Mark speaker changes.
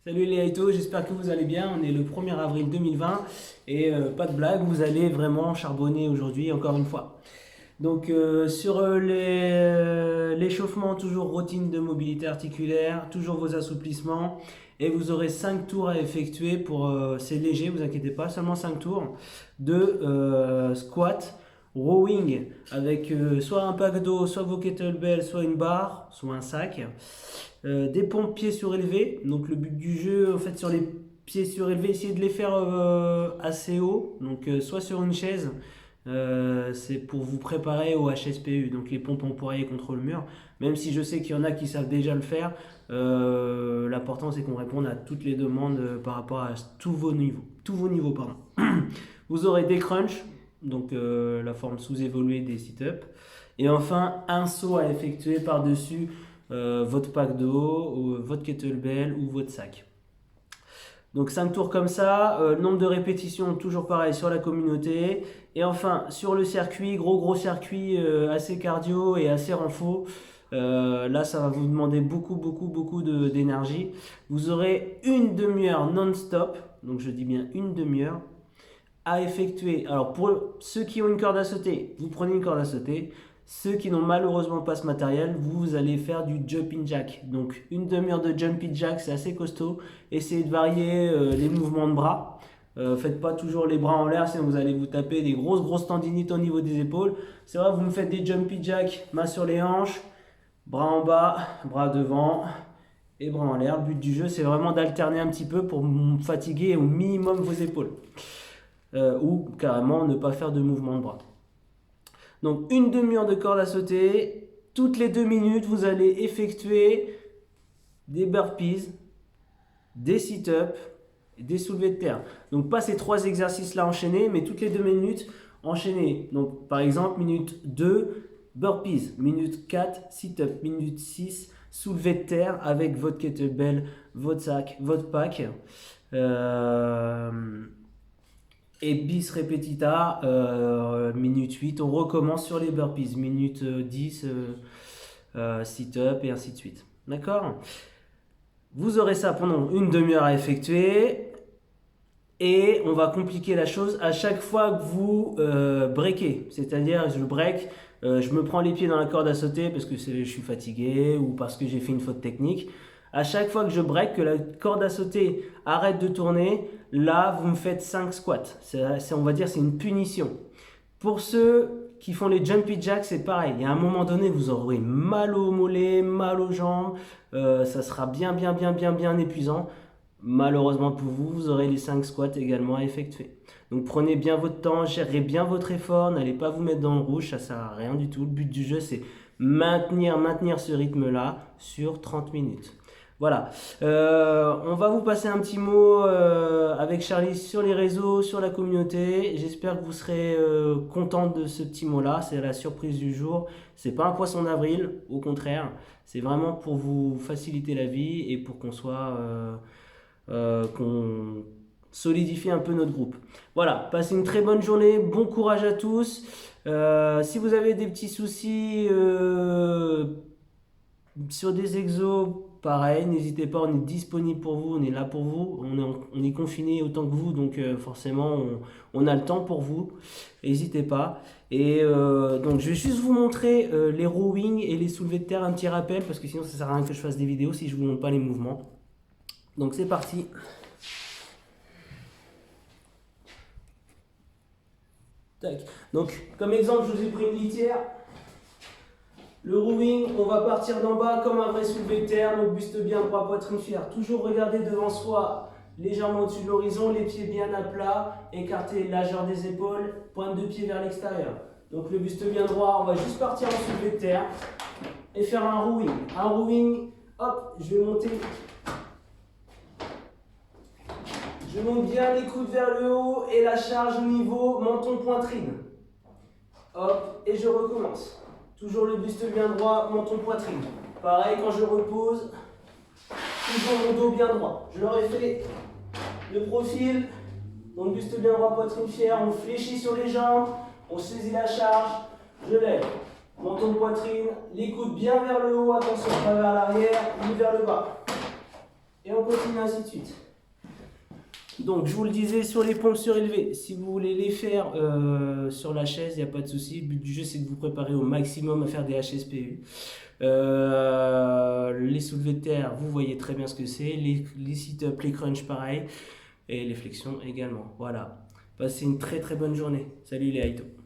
Speaker 1: Salut les Haïtos, j'espère que vous allez bien. On est le 1er avril 2020 et pas de blague, vous allez vraiment charbonner aujourd'hui encore une fois. Donc sur l'échauffement, toujours routine de mobilité articulaire, toujours vos assouplissements et vous aurez 5 tours à effectuer pour, c'est léger, vous inquiétez pas, seulement 5 tours de squat, rowing avec soit un pack d'eau, soit vos kettlebells, soit une barre, soit un sac. Des pompes pieds surélevés. Donc le but du jeu, en fait, sur les pieds surélevés, essayez de les faire assez haut. Donc soit sur une chaise, c'est pour vous préparer au HSPU, donc les pompes empourrées contre le mur. Même si je sais qu'il y en a qui savent déjà le faire, l'important c'est qu'on réponde à toutes les demandes par rapport à tous vos niveaux. Tous vos niveaux, pardon. Vous aurez des crunchs, donc la forme sous-évoluée des sit-ups. Et enfin, un saut à effectuer par-dessus votre pack d'eau, votre kettlebell ou votre sac. Donc 5 tours comme ça, nombre de répétitions toujours pareil sur la communauté. Et enfin sur le circuit, gros circuit assez cardio et assez renfo. Là ça va vous demander beaucoup d'énergie. Vous aurez une demi-heure non-stop, donc je dis bien une demi-heure, à effectuer. Alors pour ceux qui ont une corde à sauter, vous prenez une corde à sauter. Ceux qui n'ont malheureusement pas ce matériel, vous allez faire du jumping jack. Donc une demi-heure de jumping jack, c'est assez costaud. Essayez de varier les mouvements de bras. Faites pas toujours les bras en l'air, sinon vous allez vous taper des grosses tendinites au niveau des épaules. C'est vrai, vous me faites des jumping jack, main sur les hanches, bras en bas, bras devant et bras en l'air. Le but du jeu, c'est vraiment d'alterner un petit peu pour fatiguer au minimum vos épaules. Ou carrément ne pas faire de mouvement de bras. Donc une demi-heure de corde à sauter, toutes les 2 minutes vous allez effectuer des burpees, des sit-ups et des soulevés de terre. Donc pas ces 3 exercices là enchaînés, mais toutes les 2 minutes enchaînés. Donc par exemple minute 2, burpees, minute 4, sit-up, minute 6, soulevé de terre avec votre kettlebell, votre sac, votre pack. Et bis repetita, minute 8, on recommence sur les burpees, minute 10, sit-up et ainsi de suite. D'accord? Vous aurez ça pendant une demi-heure à effectuer et on va compliquer la chose à chaque fois que vous breakez. C'est-à-dire, je break, je me prends les pieds dans la corde à sauter parce que je suis fatigué ou parce que j'ai fait une faute technique. À chaque fois que je break, que la corde à sauter arrête de tourner, là, vous me faites 5 squats. On va dire c'est une punition. Pour ceux qui font les jumpy jacks, c'est pareil. Il y a un moment donné, vous aurez mal aux mollets, mal aux jambes. Ça sera bien épuisant. Malheureusement pour vous, vous aurez les 5 squats également à effectuer. Donc prenez bien votre temps, gérez bien votre effort. N'allez pas vous mettre dans le rouge, ça ne sert à rien du tout. Le but du jeu, c'est maintenir ce rythme-là sur 30 minutes. Voilà, on va vous passer un petit mot avec Charlie sur les réseaux, sur la communauté. J'espère que vous serez content de ce petit mot-là. C'est la surprise du jour. C'est pas un poisson d'avril, au contraire. C'est vraiment pour vous faciliter la vie et pour qu'on solidifie un peu notre groupe. Voilà, passez une très bonne journée. Bon courage à tous. Si vous avez des petits soucis sur des exos, pareil, n'hésitez pas, on est disponible pour vous, on est là pour vous, on est confiné autant que vous, donc forcément on a le temps pour vous, n'hésitez pas. Et donc je vais juste vous montrer les rowing et les soulevés de terre, un petit rappel, parce que sinon ça sert à rien que je fasse des vidéos si je vous montre pas les mouvements. Donc c'est parti. Tac. Donc comme exemple, je vous ai pris une litière. Le rowing, on va partir d'en bas comme un vrai soulevé de terre, donc buste bien droit, poitrine fière. Toujours regarder devant soi, légèrement au-dessus de l'horizon, les pieds bien à plat, écarter la largeur des épaules, pointe de pied vers l'extérieur. Donc le buste bien droit, on va juste partir en soulevé de terre et faire un rowing. Un rowing, hop, je vais monter. Je monte bien les coudes vers le haut et la charge au niveau menton-poitrine. Hop, et je recommence. Toujours le buste bien droit, menton poitrine. Pareil, quand je repose, toujours mon dos bien droit. Je leur ai fait le profil. Donc buste bien droit, poitrine fière. On fléchit sur les jambes. On saisit la charge. Je lève. Menton poitrine. Les coudes bien vers le haut. Attention, pas vers l'arrière, ni vers le bas. Et on on continue ainsi de suite. Donc, je vous le disais, sur les pompes surélevées, si vous voulez les faire sur la chaise, il n'y a pas de souci. Le but du jeu, c'est de vous préparer au maximum à faire des HSPU. Les soulevés de terre, vous voyez très bien ce que c'est. Les sit-ups, les crunchs, pareil. Et les flexions également. Voilà. Passez une très très bonne journée. Salut les Haïtos.